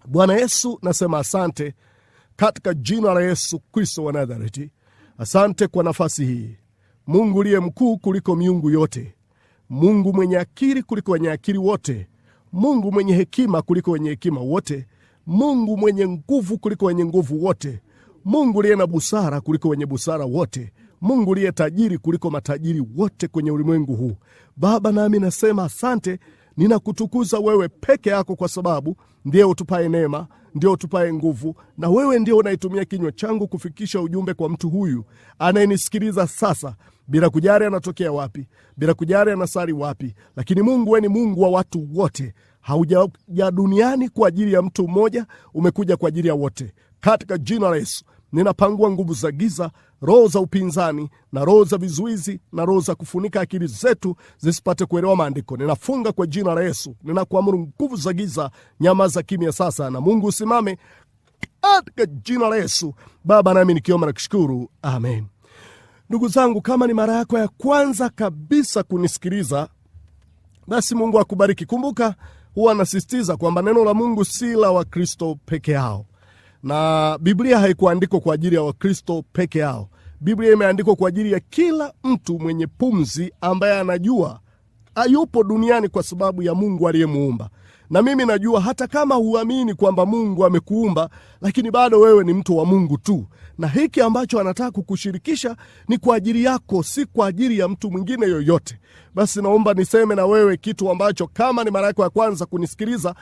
Bwana Yesu, nasema asante katika jina la Yesu Kristo wa Nazareti. Asante kwa nafasi hii. Mungu uliye mkuu kuliko miungu yote. Mungu mwenye akili kuliko wenye akili wote. Mungu mwenye hekima kuliko wenye hekima wote. Mungu mwenye nguvu kuliko wenye nguvu wote. Mungu uliye na busara kuliko wenye busara wote. Mungu uliye tajiri kuliko matajiri wote kwenye ulimwengu huu. Baba, nami nasema asante, ninakutukuza wewe peke yako, kwa sababu ndiye utupae neema, ndiye utupae nguvu, na wewe ndiye unaitumia kinywa changu kufikisha ujumbe kwa mtu huyu anayenisikiliza sasa, bila kujali anatokea wapi, bila kujali anasali wapi. Lakini Mungu, wewe ni Mungu wa watu wote. Haujaja duniani kwa ajili ya mtu mmoja, umekuja kwa ajili ya wote. Katika jina la Yesu, ninapangua nguvu za giza, roho za upinzani na roho za vizuizi na roho za kufunika akili zetu zisipate kuelewa maandiko. Ninafunga kwa jina la Yesu. Ninakuamuru nguvu za giza, nyamaza kimya sasa, na Mungu usimame katika jina la Yesu. Baba, nami nikiomba na kushukuru. Amen. Ndugu zangu, kama ni mara yako ya kwanza kabisa kunisikiliza, basi Mungu akubariki. Kumbuka, huwa nasisitiza kwamba neno la Mungu si la Wakristo peke yao. Na Biblia haikuandikwa kwa ajili ya Wakristo peke yao. Biblia imeandikwa kwa ajili ya kila mtu mwenye pumzi ambaye anajua hayupo duniani kwa sababu ya Mungu aliyemuumba. Na mimi najua hata kama huamini kwamba Mungu amekuumba, lakini bado wewe ni mtu wa Mungu tu. Na hiki ambacho anataka kukushirikisha ni kwa ajili yako, si kwa ajili ya mtu mwingine yoyote. Basi naomba niseme na wewe kitu ambacho, kama ni mara yako ya kwanza kunisikiliza,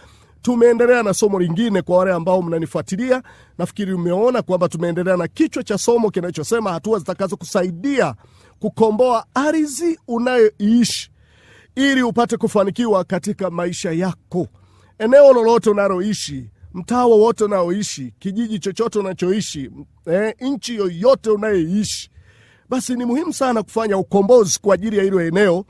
tumeendelea na somo lingine. Kwa wale ambao mnanifuatilia, nafikiri umeona kwamba tumeendelea na kichwa cha somo kinachosema hatua zitakazo kusaidia kukomboa ardhi unayoishi ili upate kufanikiwa katika maisha yako. Eneo lolote unaloishi, mtaa wowote unaoishi, kijiji chochote unachoishi, nchi yoyote unayoishi, basi ni muhimu sana kufanya ukombozi kwa ajili ya hilo eneo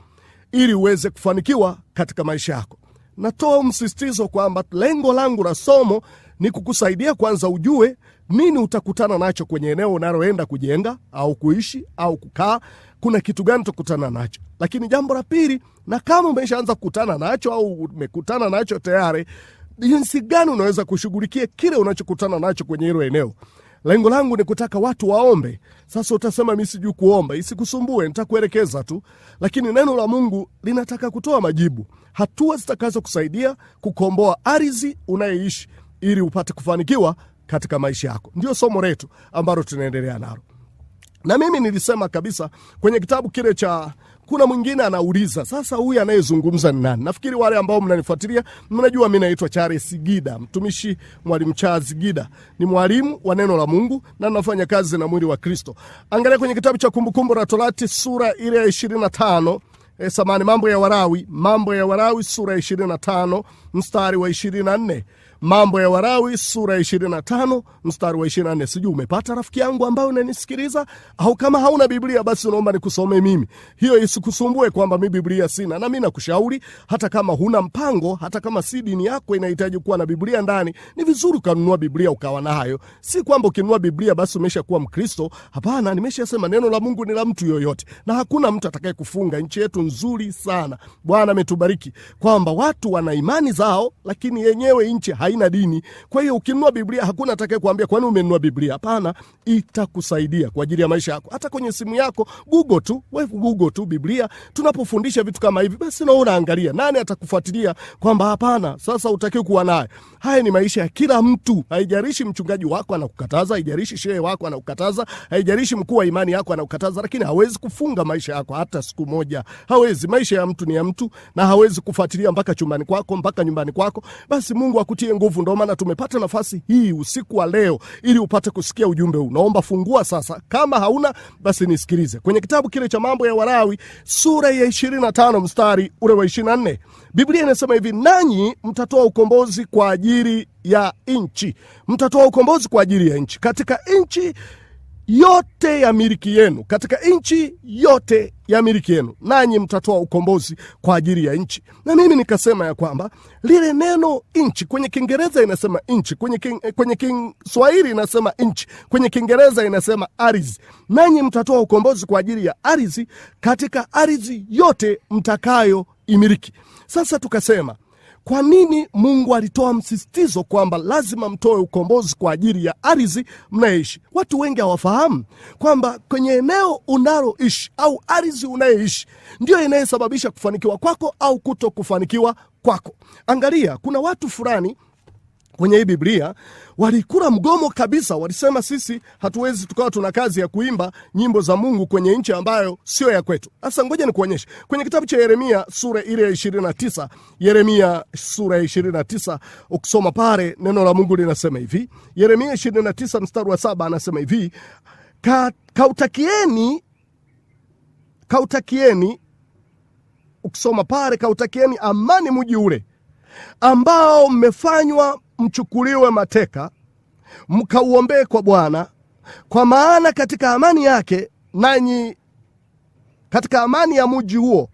ili uweze kufanikiwa katika maisha yako. Natoa msisitizo kwamba lengo langu la somo ni kukusaidia kwanza ujue nini utakutana nacho kwenye eneo unaloenda kujenga au kuishi au kukaa. Kuna kitu gani utakutana nacho. Lakini jambo la pili, na kama umeshaanza kukutana nacho au umekutana nacho tayari, jinsi gani unaweza kushughulikia kile unachokutana nacho kwenye hilo eneo. Lengo langu ni kutaka watu waombe. Sasa utasema mimi sijui kuomba, isikusumbue, nitakuelekeza tu. Lakini neno la Mungu linataka kutoa majibu, hatua zitakazo kusaidia kukomboa ardhi unayeishi ili upate kufanikiwa katika maisha yako. Ndio somo letu ambalo tunaendelea nalo. Na mimi nilisema kabisa kwenye kitabu kile cha, kuna mwingine anauliza, sasa huyu anayezungumza ni nani? Nafikiri wale ambao mnanifuatilia mnajua mimi naitwa Charles Gida, mtumishi mwalimu Charles Gida. Ni mwalimu wa neno la Mungu na nafanya kazi na mwili wa Kristo. Angalia kwenye kitabu cha Kumbukumbu la Torati sura ile ya 25, Mambo ya Walawi sura ya 25 mstari wa 24. Mambo ya Walawi sura ya 25 mstari wa 24. Sijui umepata rafiki yangu ambao unanisikiliza, au kama hauna Biblia basi naomba nikusomee mimi. Hiyo isikusumbue kwamba mimi Biblia sina. Na mimi nakushauri hata kama huna mpango, hata kama si dini yako inahitaji kuwa na Biblia ndani, ni vizuri kununua Biblia ukawa nayo. Si kwamba ukinunua Biblia basi umeshakuwa Mkristo. Hapana, nimeshasema neno la Mungu ni la mtu yoyote na hakuna mtu atakaye kufunga. Nchi yetu nzuri sana. Bwana ametubariki kwamba watu wana imani zao, lakini yenyewe nchi haina dini. Kwa hiyo ukinunua Biblia hakuna atakaye kuambia kwa nini umenunua Biblia. Hapana, itakusaidia kwa ajili ya maisha yako. Hata kwenye simu yako Google tu Biblia. Tunapofundisha vitu kama hivi, basi na unaangalia nani atakufuatilia kwamba hapana, sasa utakiwa kuwa naye. Haya ni maisha ya kila mtu. Haijalishi mchungaji wako anakukataza, haijalishi shehe wako anakukataza, haijalishi mkuu wa imani yako anakukataza, lakini hawezi kufunga maisha yako hata siku moja. Hawezi. Maisha ya mtu ni ya mtu na hawezi kufuatilia mpaka chumbani kwako, mpaka nyumbani kwako. Basi Mungu akutie nguvu. Ndio maana tumepata nafasi hii usiku wa leo ili upate kusikia ujumbe huu. Naomba fungua sasa. Kama hauna basi nisikilize. Kwenye kitabu kile cha Mambo ya Walawi sura ya 25 mstari ule wa 24. Biblia inasema hivi, nanyi mtatoa ukombozi kwa ajili ya nchi. Mtatoa ukombozi kwa ajili ya nchi. Katika nchi yote ya miliki yenu. Katika nchi yote ya miliki yenu. Nanyi mtatoa ukombozi kwa ajili ya nchi. Na mimi nikasema ya kwamba lile neno nchi, kwenye Kiingereza inasema nchi, kwenye Kiswahili inasema nchi, kwenye Kiingereza inasema ardhi. Nanyi mtatoa ukombozi kwa ajili ya ardhi, katika ardhi yote mtakayo imiliki. Sasa tukasema Kwa nini Mungu alitoa msisitizo kwamba lazima mtoe ukombozi kwa ajili ya ardhi mnayoishi? Watu wengi hawafahamu kwamba kwenye eneo unaloishi au ardhi unayoishi ndio inayosababisha kufanikiwa kwako au kuto kufanikiwa kwako. Angalia, kuna watu fulani kwenye hii Biblia walikula mgomo kabisa. Walisema sisi hatuwezi tukawa tuna kazi ya kuimba nyimbo za Mungu kwenye nchi ambayo sio ya kwetu. Sasa ngoja nikuonyeshe. Kwenye kitabu cha Yeremia sura ile ya 29, Yeremia sura ya 29, ukisoma pale neno la Mungu linasema hivi. Yeremia 29 mstari wa 7 anasema hivi, kautakieni, ukisoma pale, kautakieni amani mji ule ambao mmefanywa mchukuliwe mateka, mkauombee kwa Bwana, kwa maana katika amani yake nanyi, katika amani ya mji huo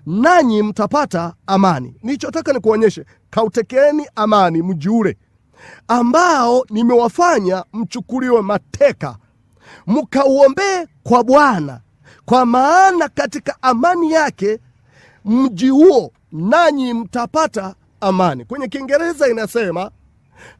nanyi mtapata amani. Nilichotaka nikuonyeshe, kautekeni amani mji ule ambao nimewafanya mchukuliwe mateka, mkauombee kwa Bwana, kwa maana katika amani yake mji huo nanyi mtapata amani. Kwenye Kiingereza inasema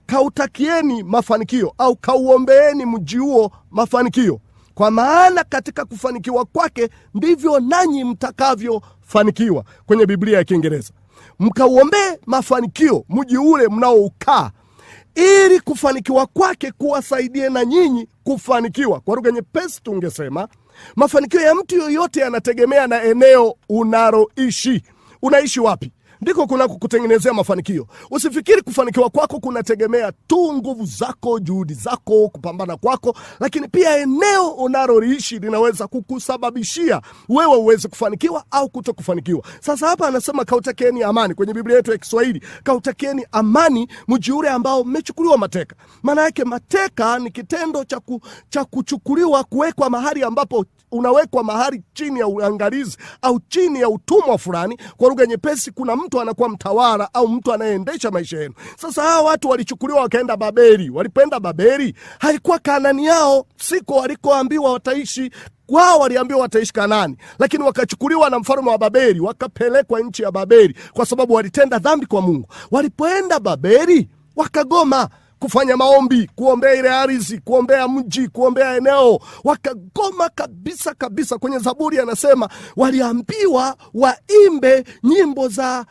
kautakieni mafanikio au kauombeeni mji huo mafanikio, kwa maana katika kufanikiwa kwake ndivyo nanyi mtakavyofanikiwa. Kwenye Biblia ya Kiingereza, mkauombee mafanikio mji ule mnaoukaa, ili kufanikiwa kwake kuwasaidie na nyinyi kufanikiwa. Kwa lugha nyepesi tungesema mafanikio ya mtu yoyote yanategemea na eneo unaloishi. Unaishi wapi ndiko kuna kukutengenezea mafanikio. Usifikiri kufanikiwa kwako kunategemea tu nguvu zako, juhudi zako, kupambana kwako, lakini pia eneo unaloishi linaweza kukusababishia wewe uweze kufanikiwa au kutokufanikiwa. Sasa hapa anasema kautakieni amani. Kwenye Biblia yetu ya Kiswahili, kautakieni amani mji ule ambao mmechukuliwa mateka. Maana yake mateka ni kitendo cha kuchukuliwa, kuwekwa mahali ambapo unawekwa mahali chini ya uangalizi au chini ya utumwa fulani. Kwa lugha nyepesi, kuna mtu anakuwa mtawala au mtu anayeendesha maisha yenu. Sasa hawa watu walichukuliwa wakaenda Babeli. Walipoenda Babeli, haikuwa Kanaani yao, siko walikoambiwa wataishi. Wao waliambiwa wataishi Kanaani, lakini wakachukuliwa na mfalme wa Babeli, wakapelekwa nchi ya Babeli kwa sababu walitenda dhambi kwa Mungu. Walipoenda Babeli, wakagoma kufanya maombi, kuombea ile ardhi, kuombea mji, kuombea eneo. Wakagoma kabisa kabisa. Kwenye Zaburi anasema waliambiwa waimbe nyimbo za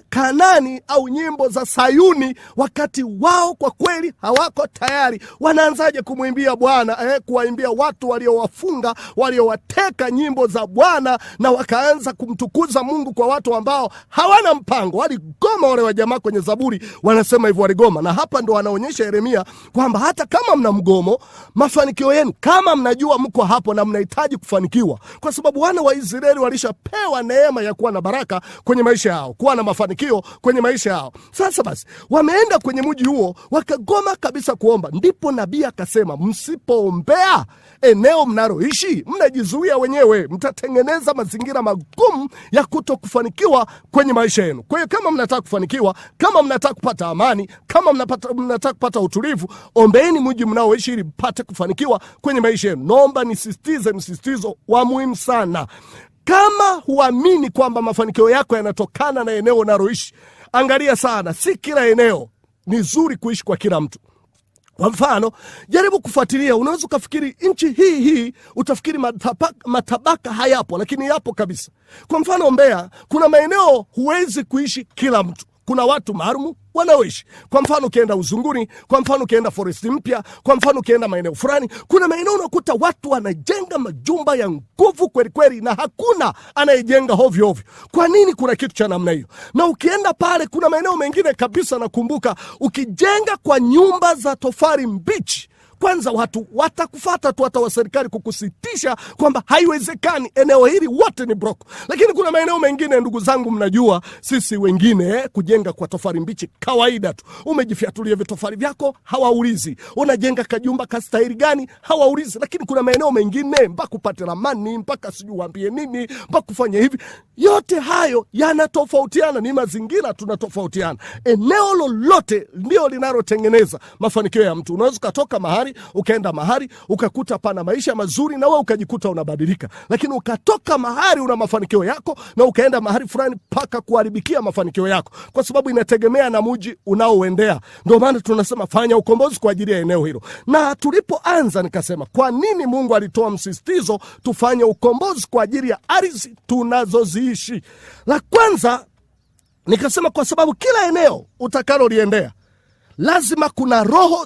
Kanaani au nyimbo za Sayuni, wakati wao kwa kweli hawako tayari. Wanaanzaje kumwimbia Bwana, kuwaimbia watu waliowafunga, waliowateka nyimbo za Bwana, na wakaanza kumtukuza Mungu kwa watu ambao hawana mpango. Waligoma wale wa jamaa kwenye Zaburi, wanasema hivyo, waligoma. Na hapa ndo wanaonyesha Yeremia kwamba hata kama mna mgomo, mafanikio yenu, kama mnajua mko hapo na mnahitaji kufanikiwa, kwa sababu wana wa Israeli walishapewa neema ya kuwa na baraka kwenye maisha yao, kuwa na mafanikio kwenye maisha yao. Sasa basi, wameenda kwenye mji huo, wakagoma kabisa kuomba. Ndipo nabii akasema, msipoombea eneo mnaloishi, mnajizuia wenyewe, mtatengeneza mazingira magumu ya kutokufanikiwa kwenye maisha yenu. Kwa hiyo kama mnataka kufanikiwa, kama mnataka kupata amani, kama mnataka kupata utulivu, ombeeni mji mnaoishi ili mpate kufanikiwa kwenye maisha yenu. Naomba nisisitize msisitizo wa muhimu sana. Kama huamini kwamba mafanikio yako yanatokana na eneo unaloishi, angalia sana, si kila eneo ni zuri kuishi kwa kila mtu. Kwa mfano, jaribu kufuatilia. Unaweza ukafikiri nchi hii utafikiri matabaka hayapo, lakini yapo kabisa. Kwa mfano, Mbeya kuna maeneo huwezi kuishi kila mtu. Kuna watu maalumu wanaoishi. Kwa mfano ukienda Uzunguni, kwa mfano ukienda Foresti Mpya, kwa mfano ukienda maeneo fulani, kuna maeneo unakuta watu wanajenga majumba ya nguvu kweli kweli, na hakuna anayejenga hovyo hovyo. Kwa nini kuna kitu cha namna hiyo? Na ukienda pale, kuna maeneo mengine kabisa, nakumbuka ukijenga kwa nyumba za tofali mbichi, kwanza watu watakufuata tu, hata wa serikali kukusitisha kwamba haiwezekani, eneo hili wote ni broko. Lakini kuna maeneo mengine, ndugu zangu, mnajua sisi wengine kujenga kwa tofali mbichi kawaida tu. Umejifiatulia vitofali vyako, hawaulizi unajenga kajumba kastahili gani, hawaulizi. Lakini kuna maeneo mengine mpaka upate ramani, mpaka sijui waambie nini, mpaka kufanya hivi. Yote hayo yanatofautiana, ni mazingira tunatofautiana. Eneo lolote ndio linalotengeneza mafanikio ya mtu. Unaweza kutoka mahali mahali, ukaenda mahali, ukakuta pana maisha mazuri na wewe ukajikuta unabadilika. Lakini ukatoka mahali una mafanikio yako na ukaenda mahali fulani paka kuharibikia mafanikio yako, kwa sababu inategemea na mji unaoendea. Ndio maana tunasema fanya ukombozi kwa ajili ya eneo hilo. Na tulipoanza nikasema kwa nini Mungu alitoa msisitizo tufanye ukombozi kwa ajili ya ardhi tunazoziishi. La kwanza nikasema kwa sababu kila eneo utakaloliendea lazima kuna roho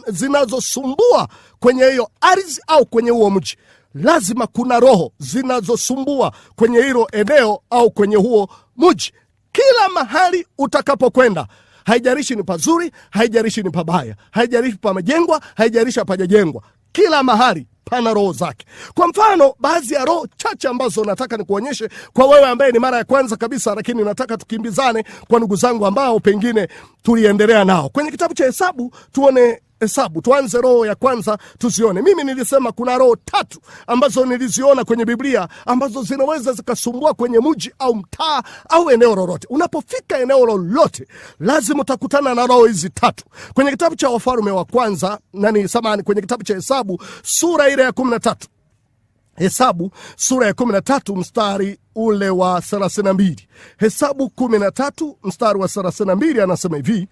zinazosumbua kwenye hiyo ardhi au kwenye huo mji. Lazima kuna roho zinazosumbua kwenye hilo eneo au kwenye huo mji. Kila mahali utakapokwenda, haijalishi ni pazuri, haijalishi ni pabaya, haijalishi pamejengwa, haijalishi hapajajengwa, kila mahali pana roho zake. Kwa mfano, baadhi ya roho chache ambazo nataka nikuonyeshe kwa wewe ambaye ni mara ya kwanza kabisa, lakini nataka tukimbizane kwa ndugu zangu ambao pengine tuliendelea nao. Kwenye kitabu cha Hesabu tuone Hesabu, tuanze roho ya kwanza tuzione. Mimi nilisema kuna roho 3 ambazo niliziona kwenye Biblia ambazo zinaweza zikasumbua kwenye mji au mtaa au eneo lolote. Unapofika eneo lolote lazima utakutana na roho hizi 3. Kwenye kitabu cha Wafalme wa kwanza, kwenye kitabu cha Hesabu sura ile ya 13. Hesabu sura ya 13 mstari ule wa 32. Hesabu 13 mstari wa 32 anasema hivi.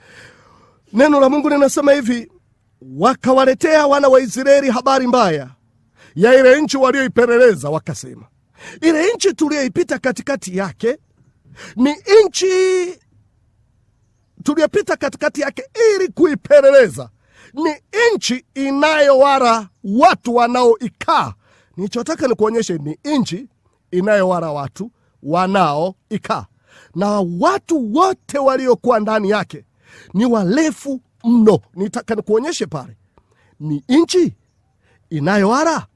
Neno la Mungu linasema hivi: wakawaletea wana wa Israeli habari mbaya ya ile nchi walioipeleleza, wakasema, ile nchi tuliyoipita katikati yake ni nchi tuliyopita katikati yake ili kuipeleleza, ni nchi inayowala watu wanaoikaa. Nilichotaka nikuonyeshe ni nchi inayowala watu wanaoikaa, na watu wote waliokuwa ndani yake ni warefu mno. Nitaka nikuonyeshe pale ni nchi inayowala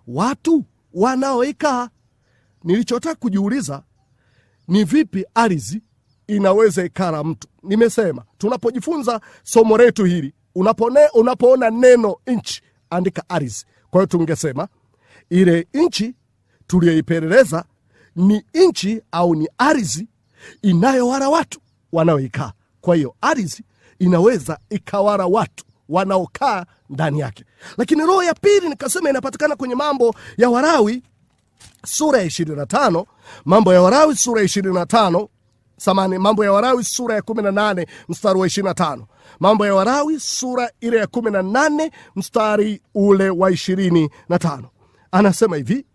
watu wanaoikaa. Nilichotaka kujiuliza ni vipi ardhi inaweza ikala mtu. Nimesema tunapojifunza somo letu hili, unapoona neno nchi andika ardhi. Kwa hiyo tungesema ile nchi tuliyoipeleleza ni nchi au ni ardhi inayowala watu wanaoikaa. Kwa hiyo ardhi inaweza ikawala watu wanaokaa ndani yake. Lakini roho ya pili nikasema inapatikana kwenye Mambo ya Walawi sura ya 25. Mambo ya Walawi sura ya 25. Mambo ya Walawi sura ya 18 mstari wa 25. Mambo ya Walawi sura ile ya 18 mstari ule wa 25. Anasema hivi: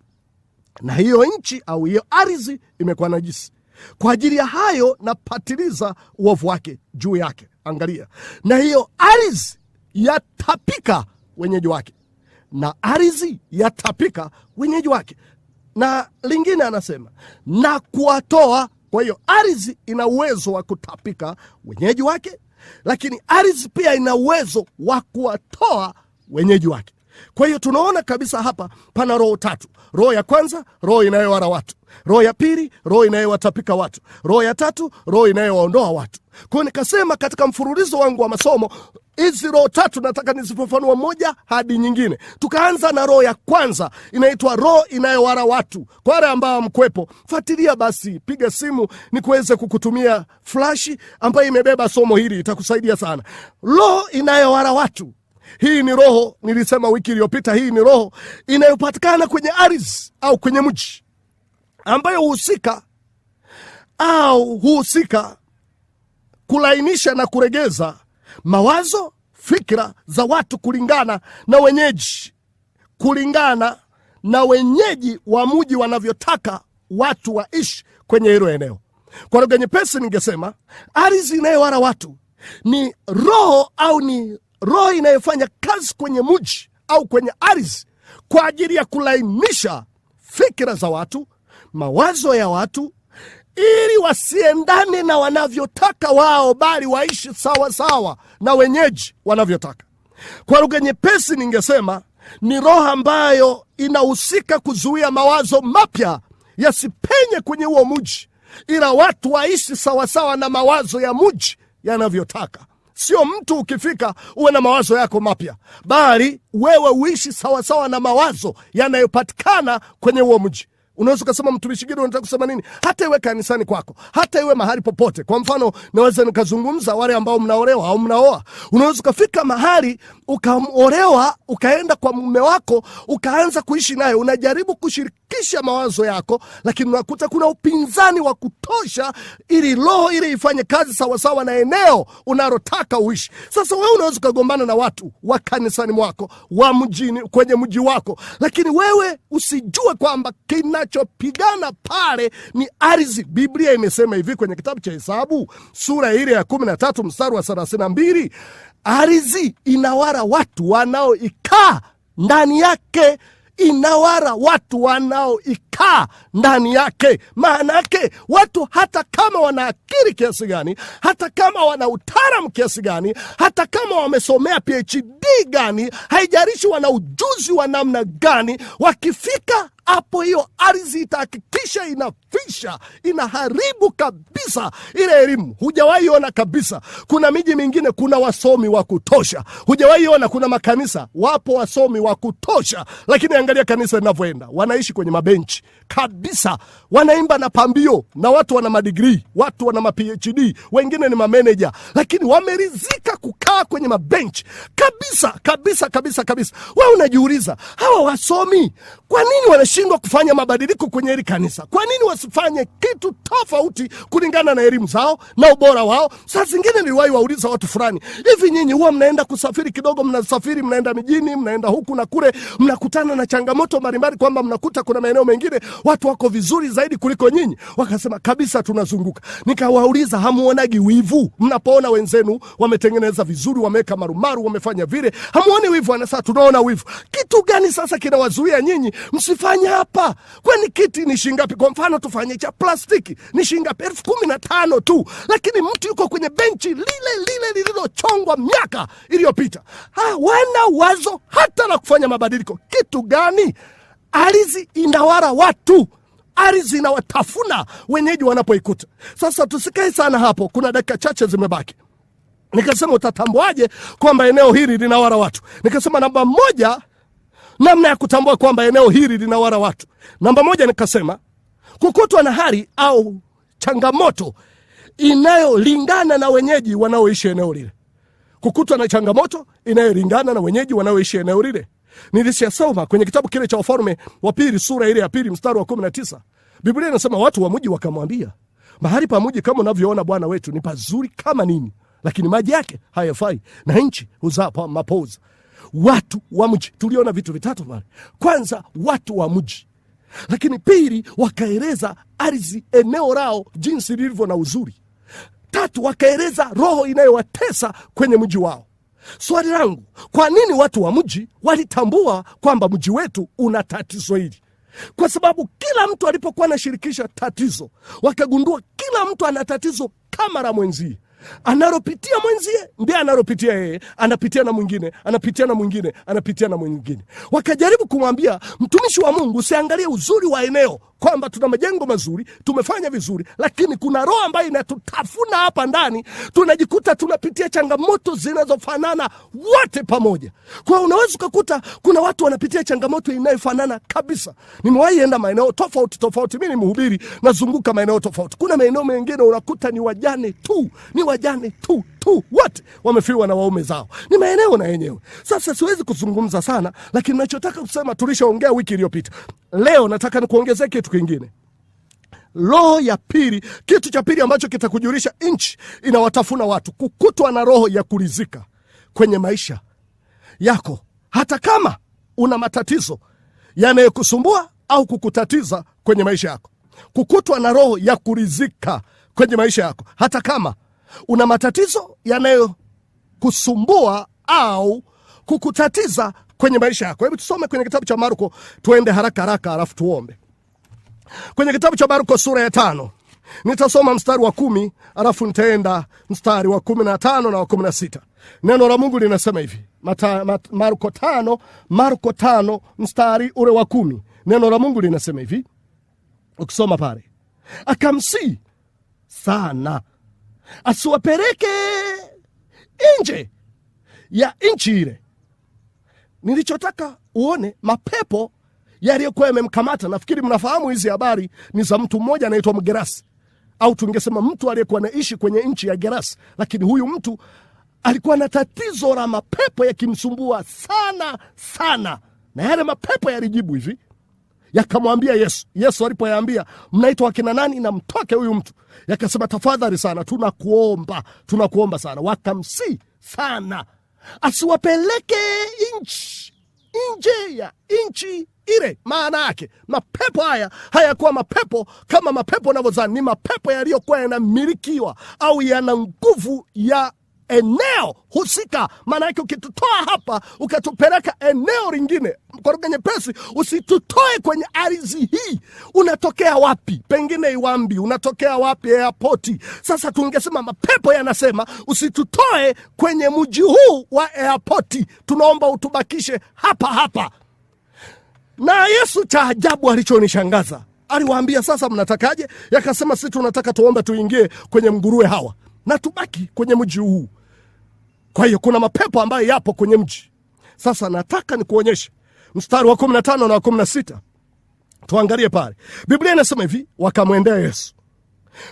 na hiyo nchi au hiyo ardhi imekuwa najisi, kwa ajili ya hayo napatiliza uovu wake juu yake. Angalia, na hiyo ardhi yatapika wenyeji wake, na ardhi yatapika wenyeji wake. Na lingine anasema na kuwatoa. Kwa hiyo ardhi ina uwezo wa kutapika wenyeji wake, lakini ardhi pia ina uwezo wa kuwatoa wenyeji wake. Kwa hiyo tunaona kabisa hapa pana roho 3. Roho ya kwanza, roho inayowala watu. Roho ya pili, roho inayowatapika watu. Roho ya 3, roho inayowaondoa watu. Kwa hiyo nikasema katika mfululizo wangu wa masomo, hizi roho 3 nataka nizifafanue moja hadi nyingine. Tukaanza na roho ya kwanza, inaitwa roho inayowala watu. Kwa wale ambao mkwepo, fuatilia basi, piga simu nikuweze kukutumia flash ambayo imebeba somo hili, itakusaidia sana. Roho inayowala watu, hii ni roho, nilisema wiki iliyopita, hii ni roho inayopatikana kwenye ardhi au kwenye mji, ambayo huhusika kulainisha na kuregeza mawazo, fikra za watu kulingana na wenyeji wa mji wanavyotaka watu waishi kwenye hilo eneo. Kwa lugha nyepesi ningesema ardhi inayowala watu ni roho au ni roho inayofanya kazi kwenye mji au kwenye ardhi kwa ajili ya kulainisha fikra za watu, mawazo ya watu, ili wasiendane na wanavyotaka wao, bali waishi sawa sawa na wenyeji wanavyotaka. Kwa lugha nyepesi ningesema ni roho ambayo inahusika kuzuia mawazo mapya yasipenye kwenye huo mji, ila watu waishi sawa sawa na mawazo ya mji yanavyotaka. Sio mtu ukifika uwe na mawazo yako mapya, bali wewe uishi sawa sawa na mawazo yanayopatikana kwenye huo mji. Unaweza kusema mtumishi Gideon, unataka kusema nini? Hata iwe kanisani kwako, hata iwe mahali popote. Kwa mfano, naweza nikazungumza wale ambao mnaolewa au mnaoa. Unaweza kufika mahali ukaolewa, ukaenda kwa mume wako, ukaanza kuishi naye, unajaribu kushirikisha mawazo yako, lakini unakuta kuna upinzani wa kutosha ili roho ile ifanye kazi sawasawa na eneo unalotaka uishi. Sasa wewe unaweza kugombana na watu wa kanisani mwako, wa mjini, kwenye mji wako, lakini wewe usijue kwamba kinachopigana pale ni ardhi. Biblia imesema hivi kwenye kitabu cha Hesabu sura ile ya 13 mstari wa 32, ardhi inawara watu wanaoikaa ndani yake. Inawara watu wanaoikaa ndani yake. Maana yake watu hata kama wana akili kiasi gani, hata kama wana utaalamu kiasi gani, hata kama wamesomea PhD gani, haijalishi wana ujuzi wa namna gani, wakifika hapo hiyo ardhi itahakikisha inafisha, inaharibu kabisa ile elimu. Hujawahi ona kabisa. Kuna miji mingine kuna wasomi wa kutosha. Hujawahi ona kuna makanisa wapo wasomi wa kutosha, lakini angalia kanisa linavyoenda. Wanaishi kwenye mabenchi kabisa. Wanaimba na pambio na watu wana madigrii, watu wana ma-PhD, wengine ni mameneja, lakini wamerizika kukaa kwenye mabenchi kabisa kabisa kabisa kabisa. Wewe unajiuliza, hawa wasomi kwa nini wanashindwa kufanya mabadiliko kwenye hili kanisa? Kwa nini wasifanye kitu tofauti kulingana na elimu zao na ubora wao? Saa zingine niliwahi wauliza watu fulani, hivi nyinyi huwa mnaenda kusafiri kidogo, mnasafiri mnaenda mijini, mnaenda huku na kule, mnakutana na changamoto mbalimbali kwamba mnakuta kuna maeneo mengine watu wako vizuri zaidi kuliko nyinyi? Wakasema kabisa, tunazunguka. Nikawauliza, hamuonagi wivu mnapoona wenzenu wametengeneza vizuri, wameweka marumaru, wamefanya vile? Hamuoni wivu? Anasema tunaona wivu. Kitu gani sasa kinawazuia nyinyi msifanye hapa? Kwani kiti ni shingapi? Kwa mfano tufanye cha plastiki, ni shingapi? 15,000 tu, lakini mtu yuko kwenye benchi lile lililochongwa miaka iliyopita. Wana wazo hata la kufanya mabadiliko. Kitu gani? Ardhi inawara watu, ardhi inawatafuna wenyeji wanapoikuta. Sasa tusikae sana hapo, kuna dakika chache zimebaki. Nikasema utatambuaje kwamba eneo hili linawara watu? Nikasema namba moja, namna ya kutambua kwamba eneo hili linawara watu. Namba moja nikasema kukutwa na hali au changamoto inayolingana na wenyeji wanaoishi eneo lile. Kukutwa na changamoto inayolingana na wenyeji wanaoishi eneo lile. Nilishasoma kwenye kitabu kile cha Wafalme wa pili sura ile ya 2 mstari wa 19. Biblia inasema watu wa mji wakamwambia, mahali pa mji kama unavyoona bwana wetu ni pazuri kama nini, lakini maji yake hayafai na nchi huzaa mapoza. Watu wa mji, tuliona vitu vitatu pale. Kwanza, watu wa mji. Lakini pili, wakaeleza ardhi, eneo lao jinsi lilivyo na uzuri. Tatu, wakaeleza roho inayowatesa kwenye mji wao. Swali langu, kwa nini watu wa mji walitambua kwamba mji wetu una tatizo hili? Kwa sababu kila mtu alipokuwa anashirikisha tatizo, wakagundua kila mtu ana tatizo kama la mwenzie. Analopitia mwenzie ndiye analopitia yeye, anapitia na mwingine, anapitia na mwingine, anapitia na mwingine. Wakajaribu kumwambia mtumishi wa Mungu, usiangalie uzuri wa eneo kwamba tuna majengo mazuri, tumefanya vizuri, lakini kuna roho ambayo inatutafuna hapa ndani, tunajikuta tunapitia changamoto zinazofanana wote pamoja. Kwa unaweza kukuta kuna watu wanapitia changamoto inayofanana kabisa. Nimewahi enda maeneo tofauti, mimi ni mhubiri, nazunguka maeneo tofauti. Kuna maeneo mengine unakuta ni wajane tu, wote wamefiwa na waume zao. Ni maeneo na yenyewe. Sasa siwezi kuzungumza sana, lakini ninachotaka kusema tulishaongea wiki iliyopita. Leo nataka nikuongezee kitu kingine. Roho ya pili, kitu cha pili ambacho kitakujulisha nchi inawatafuna watu, kukutwa na roho ya kuridhika kwenye maisha yako, hata kama una matatizo yanayokusumbua au kukutatiza kwenye maisha yako. Kukutwa na roho ya kuridhika kwenye maisha yako, hata kama una matatizo yanayokusumbua au kukutatiza kwenye maisha yako. Hebu tusome kwenye kitabu cha Marko, tuende haraka alafu tuombe. Kwenye kitabu cha Marko sura ya 5, nitasoma mstari wa 10 alafu nitaenda mstari wa 15 na wa 16. Neno la Mungu linasema hivi, Marko 5 mstari ule wa 10. Neno la Mungu linasema hivi, ukisoma pale, akamsihi sana asiwapeleke nje ya nchi ile. Nilichotaka uone mapepo yaliyokuwa yamemkamata. Nafikiri mnafahamu hizi habari ni za mtu mmoja anaitwa Mgerasi, au tungesema mtu aliyekuwa anaishi kwenye nchi ya Gerasi. Lakini huyu mtu alikuwa na tatizo la mapepo yakimsumbua sana sana, na yale mapepo yalijibu hivi, yakamwambia Yesu. Yesu alipoyaambia mnaitwa akina nani na mtoke huyu mtu, yakasema tafadhali sana, tunakuomba sana. Wakamsi sana asiwapeleke nje ya nchi ile. Maana yake mapepo haya hayakuwa mapepo kama mapepo unavyodhani, ni mapepo yaliyokuwa yanamilikiwa au yana nguvu ya eneo husika. Maana yake ukitutoa hapa ukatupeleka eneo lingine, kwa lugha nyepesi, usitutoe kwenye ardhi hii, unatokea wapi? Pengine Iwambi, unatokea wapi? Airport. Sasa tungesema mapepo yanasema usitutoe kwenye mji huu wa airport, tunaomba utubakishe hapa hapa. Na Yesu cha ajabu alichonishangaza, aliwaambia sasa mnatakaje? Yakasema sisi tunataka tuombe tuingie kwenye nguruwe hawa na tubaki kwenye mji huu. Kwa hiyo kuna mapepo ambayo yapo kwenye mji. Sasa nataka nikuonyeshe mstari wa 15 na 16. Tuangalie pale. Biblia inasema hivi, wakamwendea Yesu,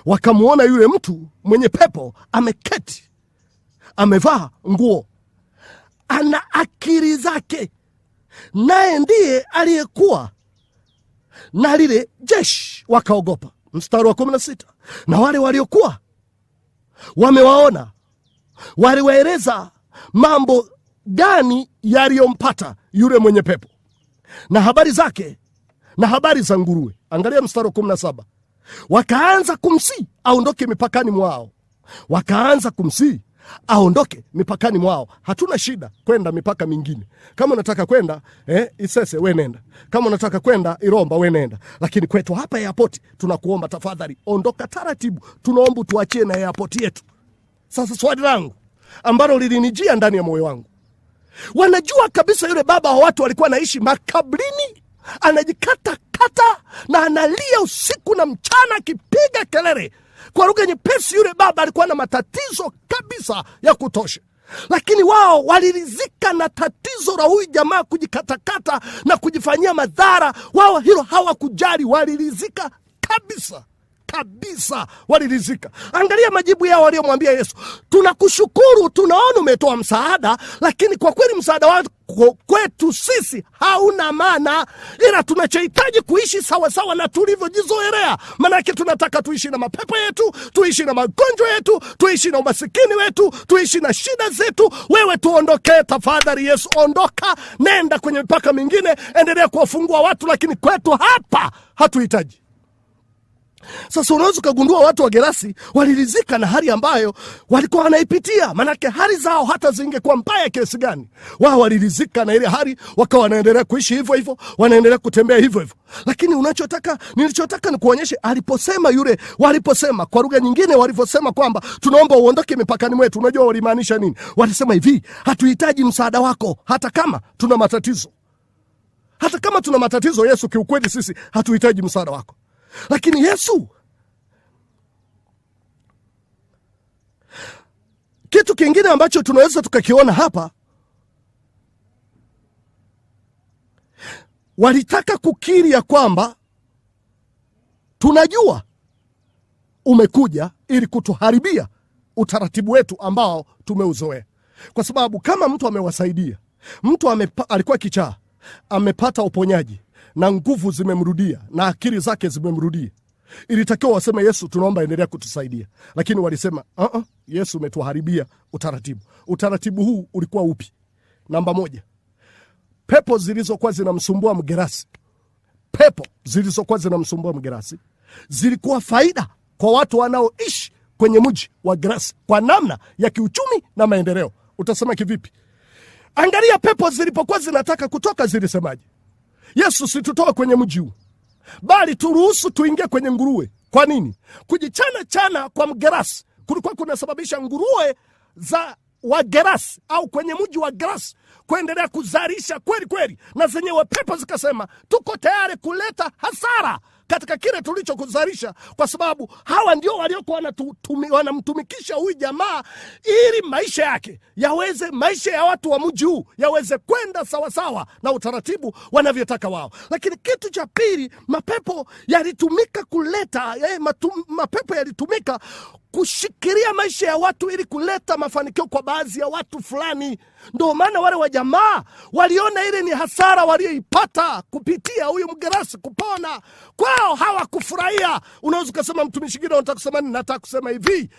wakamuona yule mtu mwenye pepo ameketi, amevaa nguo, ana akili zake, naye ndiye aliyekuwa na lile jeshi. Wakaogopa. Mstari wa 16, na wale waliokuwa wamewaona waliwaeleza mambo gani yaliyompata yule mwenye pepo na habari zake na habari za nguruwe. Angalia mstari wa 17, wakaanza kumsihi aondoke mipakani mwao. Wakaanza kumsihi aondoke mipakani mwao. Hatuna shida kwenda mipaka mingine. Kama unataka kwenda Isese, we nenda. Kama unataka kwenda Iromba, we nenda. Lakini kwetu hapa airport tunakuomba tafadhali ondoka taratibu. Tunaomba tuachie na airport yetu. Sasa swali langu ambalo lilinijia ndani ya moyo wangu, wanajua kabisa yule baba wa watu alikuwa anaishi makabrini, anajikata kata na analia usiku na mchana akipiga kelele. Kwa lugha nyepesi, yule baba alikuwa na matatizo kabisa ya kutosha. Lakini wao walirizika na tatizo la huyu jamaa kujikatakata na kujifanyia madhara. Wao hilo hawakujali, walirizika kabisa walirizika. Angalia majibu yao waliomwambia Yesu, tunakushukuru, tunaona umetoa msaada, lakini kwa kweli msaada wako kwetu sisi hauna maana, ila tunachohitaji kuishi sawa sawa na tulivyojizoelea. Manake tunataka tuishi na mapepo yetu, tuishi na magonjwa yetu, tuishi na umasikini wetu, tuishi na shida zetu. Wewe tuondoke tafadhali Yesu, ondoka, nenda kwenye mipaka mingine, endelea kuwafungua watu, lakini kwetu hapa hatuhitaji. Sasa unaweza kugundua watu wa Gerasi walirizika na hali ambayo walikuwa wanaipitia. Manake hali zao hata zingekuwa mbaya kiasi gani, wao walirizika na ile hali, wakawa wanaendelea kuishi hivyo hivyo, wanaendelea kutembea hivyo hivyo. Lakini nilichotaka ni kuonyeshe, waliposema kwa lugha nyingine, waliposema kwamba tunaomba uondoke mipakani mwetu, unajua walimaanisha nini? Walisema hivi, hatuhitaji msaada wako hata kama tuna matatizo. Hata kama tuna matatizo Yesu, kiukweli sisi hatuhitaji msaada wako. Lakini Yesu, kitu kingine ambacho tunaweza tukakiona hapa, walitaka kukiri ya kwamba tunajua umekuja ili kutuharibia utaratibu wetu ambao tumeuzoea. Kwa sababu kama mtu amewasaidia, mtu alikuwa kichaa, amepata uponyaji na nguvu zimemrudia na akili zake zimemrudia, ilitakiwa waseme Yesu, tunaomba endelea kutusaidia. Lakini walisema Yesu, umetuharibia utaratibu. Utaratibu huu ulikuwa upi? Namba moja, pepo zilizokuwa zinamsumbua Mgerasi zilikuwa faida kwa watu wanaoishi kwenye mji wa Gerasi kwa namna ya kiuchumi na maendeleo. Utasema kivipi? Angalia pepo zilipokuwa zinataka kutoka zilisemaje? Yesu, situtoe kwenye mji huu, bali turuhusu tuingie kwenye nguruwe. Kwa nini? Kujichana kwa Mgerasi kulikuwa kunasababisha nguruwe za wa Gerasi au kwenye mji wa Gerasi kuendelea kuzalisha kweli kweli, na zenyewe pepo zikasema tuko tayari kuleta hasara katika kile tulichokuzalisha, kwa sababu hawa ndio waliokuwa wanamtumikisha huyu jamaa ili maisha ya watu wa mji huu yaweze kwenda sawa sawa na utaratibu wanavyotaka wao. Lakini kitu cha pili, mapepo yalitumika kushikilia maisha ya watu ili kuleta mafanikio kwa baadhi ya watu fulani. Ndio maana wale wa jamaa waliona ile ni hasara walioipata kupitia huyu mgerasi kupona kwao, hawakufurahia. Unaweza kusema mtumishi Gideon, unataka kusema nini? Nataka kusema hivi,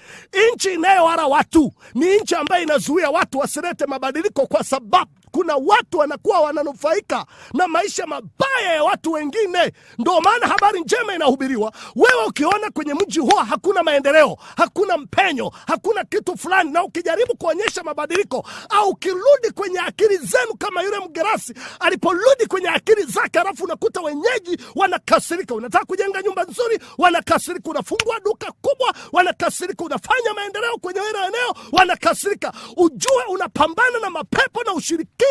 nchi inayowala watu ni nchi ambayo inazuia watu wasilete mabadiliko, kwa sababu kuna watu wanakuwa wananufaika na maisha mabaya ya watu wengine. Ndio maana habari njema inahubiriwa. Wewe ukiona kwenye mji huo hakuna maendeleo, hakuna mpenyo, hakuna kitu fulani, na ukijaribu kuonyesha mabadiliko, au ukirudi kwenye akili zenu kama yule mgerasi aliporudi kwenye akili zake, alafu unakuta wenyeji wanakasirika. Unataka kujenga nyumba nzuri, wanakasirika. Unafungua duka kubwa, wanakasirika. Unafanya maendeleo kwenye ile eneo, wanakasirika. Ujue unapambana na mapepo na ushirikina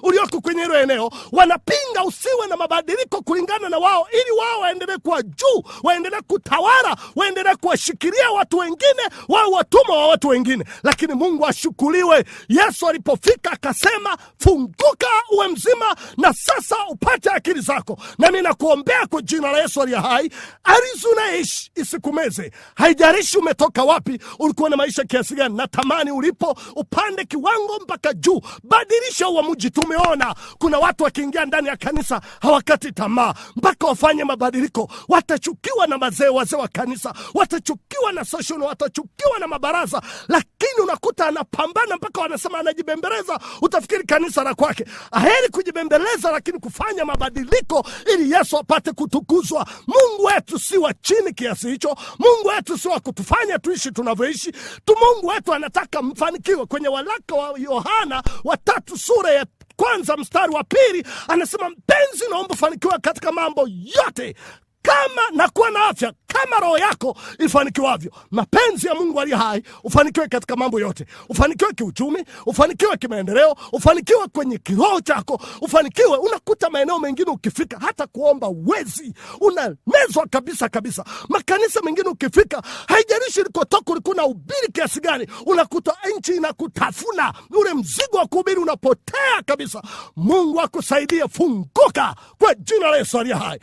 ulioko kwenye hilo eneo. Wanapinga usiwe na mabadiliko kulingana na wao, ili wao waendelee kuwa juu, waendelee kutawala, waendelee kuwashikilia watu wengine, wao watumwa wa watu wengine. Lakini Mungu ashukuriwe, Yesu alipofika akasema, funguka uwe mzima na sasa upate akili zako. Na mimi nakuombea kwa jina la Yesu aliye hai, ardhi unaishi isikumeze. Haijalishi umetoka wapi, ulikuwa na maisha kiasi gani, natamani ulipo upande kiwango mpaka juu. Badilisha uamuzi. Tumeona kuna watu wakiingia ndani ya kanisa hawakati tamaa mpaka wafanye mabadiliko. Watachukiwa na wazee wa kanisa, watachukiwa na social, watachukiwa na mabaraza, lakini unakuta anapambana mpaka wanasema anajibembeleza. Utafikiri kanisa la kwake. Aheri kujibembeleza, lakini kufanya mabadiliko ili Yesu apate kutukuzwa. Mungu wetu si wa chini kiasi hicho. Mungu wetu si wa kutufanya tuishi tunavyoishi tu. Mungu wetu anataka mfanikiwe. Kwenye waraka wa Yohana 3 sura ya 1 mstari wa 2 anasema, mpenzi, naomba ufanikiwe katika mambo yote kama nakuwa na afya kama roho yako ifanikiwavyo. Mapenzi ya Mungu aliye hai, ufanikiwe katika mambo yote. Ufanikiwe kiuchumi, ufanikiwe kimaendeleo, ufanikiwe kwenye kiroho chako, ufanikiwe. Unakuta maeneo mengine ukifika hata kuomba uwezi, unamezwa kabisa kabisa. Makanisa mengine ukifika, haijalishi ulikotoka ulikuwa na ubiri kiasi gani, unakuta nchi inakutafuna, ule mzigo wa kuhubiri unapotea kabisa. Mungu akusaidie, funguka kwa jina la Yesu aliye hai.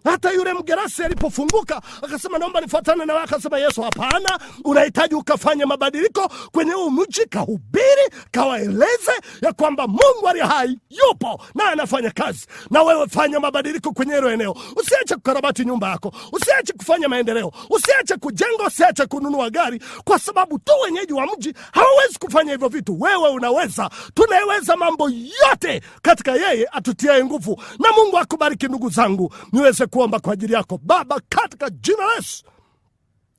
Hata yule mgerasi alipofunguka akasema, naomba nifuatane na wewe, akasema Yesu, hapana, unahitaji ukafanye mabadiliko kwenye huu mji. Kahubiri, kawaeleze ya kwamba Mungu aliye hai yupo na anafanya kazi. Na wewe fanya mabadiliko kwenye hilo eneo. Usiache kukarabati nyumba yako, usiache kufanya maendeleo, usiache kujenga, usiache kununua gari, kwa sababu tu wenyeji wa mji hawawezi kufanya hivyo vitu. Wewe unaweza. Tunaweza mambo yote katika yeye atutiaye nguvu. Na Mungu akubariki ndugu zangu. Niweze kuomba kwa ajili yako. Baba, katika jina la Yesu,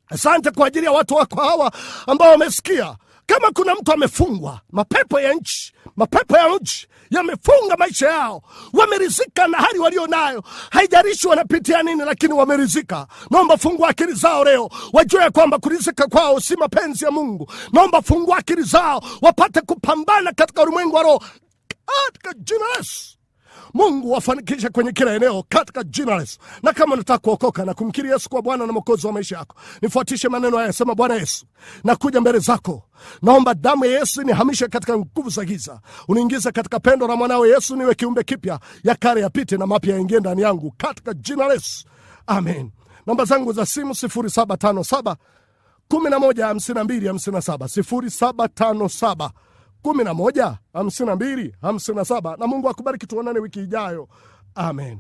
asante kwa ajili ya watu wako hawa ambao wamesikia. Kama kuna mtu amefungwa, mapepo ya nchi, mapepo ya mji yamefunga maisha yao, wamerizika na hali walio nayo, haijalishi wanapitia nini, lakini wamerizika. Naomba fungua akili zao leo, wajue kwamba kurizika kwao si mapenzi ya Mungu. Naomba fungua akili zao, wapate kupambana katika ulimwengu wa roho, katika jina la Yesu. Mungu wafanikishe kwenye kila eneo katika jina la Yesu. Na kama unataka kuokoka na kumkiri Yesu kwa Bwana na Mwokozi wa maisha yako, nifuatishe maneno haya. Sema, Bwana Yesu, nakuja mbele zako. Naomba damu ya Yesu nihamishe katika nguvu za giza. Uniingize katika pendo la mwanawe Yesu, niwe kiumbe kipya, ya kale yapite na mapya yaingie ndani yangu katika jina la Yesu. Amen. Namba zangu za simu 0757 115257 0757 115257. Na Mungu akubariki, tuonane wiki ijayo. Amen.